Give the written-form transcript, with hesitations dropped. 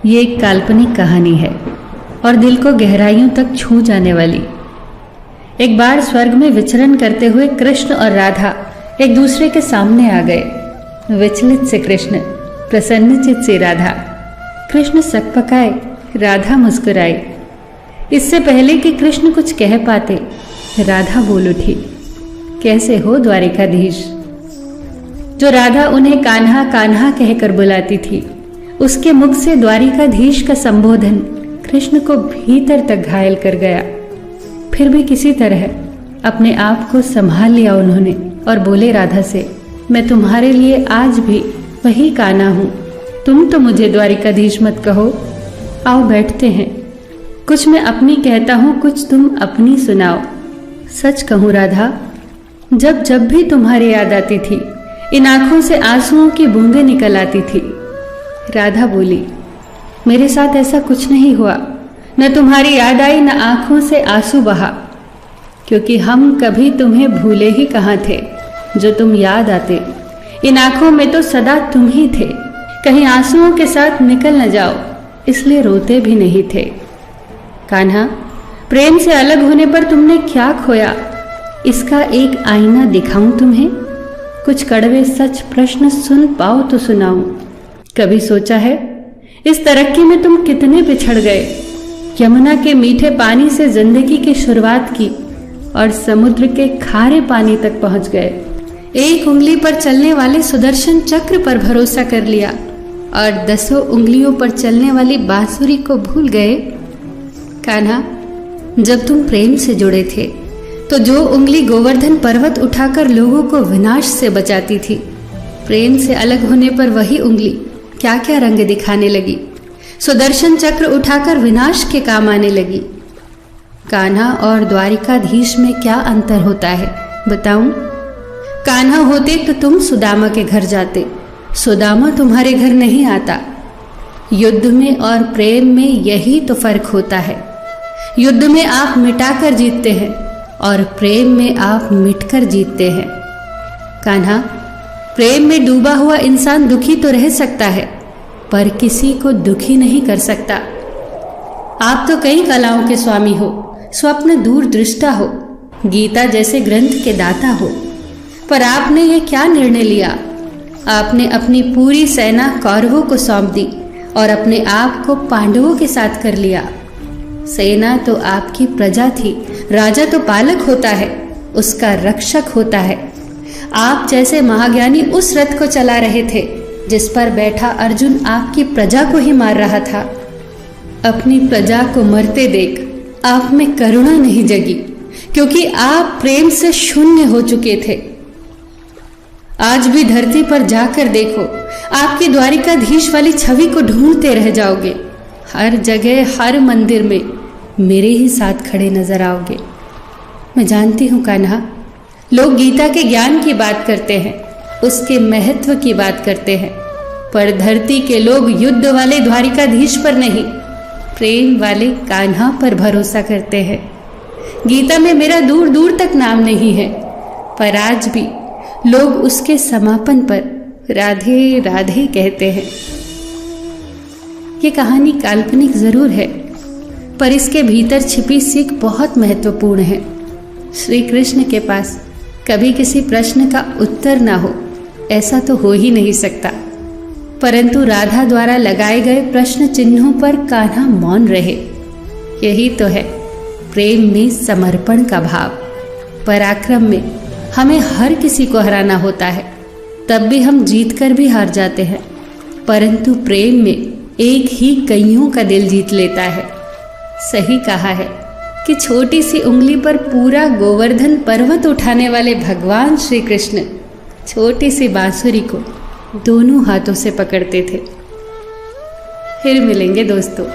ये एक काल्पनिक कहानी है और दिल को गहराइयों तक छू जाने वाली। एक बार स्वर्ग में विचरण करते हुए कृष्ण और राधा एक दूसरे के सामने आ गए। विचलित से कृष्ण, प्रसन्नचित से राधा। कृष्ण सकपकाए, राधा मुस्कुराई। इससे पहले कि कृष्ण कुछ कह पाते, राधा बोल उठी, कैसे हो द्वारिकाधीश। जो राधा उन्हें कान्हा कान्हा कहकर बुलाती थी, उसके मुख से द्वारिकाधीश का संबोधन कृष्ण को भीतर तक घायल कर गया। फिर भी किसी तरह अपने आप को संभाल लिया उन्होंने और बोले राधा से, मैं तुम्हारे लिए आज भी वही कान्हा हूं। तुम तो मुझे द्वारिकाधीश मत कहो। आओ बैठते हैं। कुछ मैं अपनी कहता हूं, कुछ तुम अपनी सुनाओ। सच कहूं राधा, जब जब भी तुम्हारी याद आती थी, इन आंखों से आंसुओं की बूंदें निकल आती थी। राधा बोली, मेरे साथ ऐसा कुछ नहीं हुआ। न तुम्हारी याद आई, न आंखों से आंसू बहा, क्योंकि हम कभी तुम्हें भूले ही कहाँ थे। जो तुम याद आते, इन आंखों में तो सदा तुम ही थे। कहीं आंसुओं के साथ निकल न जाओ, इसलिए रोते भी नहीं थे। कान्हा, प्रेम से अलग होने पर तुमने क्या खोया, इसका एक आईना दिखाऊं तुम्हें। कुछ कड़वे सच प्रश्न सुन पाओ तो सुनाऊं। कभी सोचा है इस तरक्की में तुम कितने बिछड़ गए। यमुना के मीठे पानी से जिंदगी की शुरुआत की और समुद्र के खारे पानी तक पहुंच गए। एक उंगली पर चलने वाले सुदर्शन चक्र पर भरोसा कर लिया और 10 उंगलियों पर चलने वाली बांसुरी को भूल गए। कान्हा, जब तुम प्रेम से जुड़े थे तो जो उंगली गोवर्धन पर्वत उठाकर लोगों को विनाश से बचाती थी, प्रेम से अलग होने पर वही उंगली क्या क्या रंग दिखाने लगी। सुदर्शन चक्र उठाकर विनाश के काम आने लगी। कान्हा और द्वारिकाधीश में क्या अंतर होता है बताऊं? कान्हा होते तो तुम सुदामा के घर जाते, सुदामा तुम्हारे घर नहीं आता। युद्ध में और प्रेम में यही तो फर्क होता है। युद्ध में आप मिटाकर जीतते हैं और प्रेम में आप मिटकर जीतते हैं। कान्हा, प्रेम में डूबा हुआ इंसान दुखी तो रह सकता है, पर किसी को दुखी नहीं कर सकता। आप तो कई कलाओं के स्वामी हो, स्वप्न दूरदृष्टा हो, गीता जैसे ग्रंथ के दाता हो, पर आपने ये क्या निर्णय लिया? आपने अपनी पूरी सेना कौरवों को सौंप दी और अपने आप को पांडवों के साथ कर लिया। सेना तो आपकी प्रजा थी, राजा तो पालक होता है, उसका रक्षक होता है। आप जैसे महाज्ञानी उस रथ को चला रहे थे जिस पर बैठा अर्जुन आपकी प्रजा को ही मार रहा था। अपनी प्रजा को मरते देख आप में करुणा नहीं जगी, क्योंकि आप प्रेम से शून्य हो चुके थे। आज भी धरती पर जाकर देखो, आपकी द्वारिकाधीश वाली छवि को ढूंढते रह जाओगे। हर जगह, हर मंदिर में मेरे ही साथ खड़े नजर आओगे। मैं जानती हूँ कान्हा, लोग गीता के ज्ञान की बात करते हैं, उसके महत्व की बात करते हैं, पर धरती के लोग युद्ध वाले द्वारिकाधीश पर नहीं, प्रेम वाले कान्हा पर भरोसा करते हैं। गीता में मेरा दूर दूर तक नाम नहीं है, पर आज भी लोग उसके समापन पर राधे राधे कहते हैं। ये कहानी काल्पनिक जरूर है, पर इसके भीतर छिपी सीख बहुत महत्वपूर्ण है। श्री कृष्ण के पास कभी किसी प्रश्न का उत्तर ना हो, ऐसा तो हो ही नहीं सकता, परंतु राधा द्वारा लगाए गए प्रश्न चिन्हों पर कान्हा मौन रहे। यही तो है प्रेम में समर्पण का भाव। पराक्रम में हमें हर किसी को हराना होता है, तब भी हम जीत कर भी हार जाते हैं, परंतु प्रेम में एक ही कईयों का दिल जीत लेता है। सही कहा है कि छोटी सी उंगली पर पूरा गोवर्धन पर्वत उठाने वाले भगवान श्री कृष्ण छोटी सी बांसुरी को दोनों हाथों से पकड़ते थे। फिर मिलेंगे दोस्तों।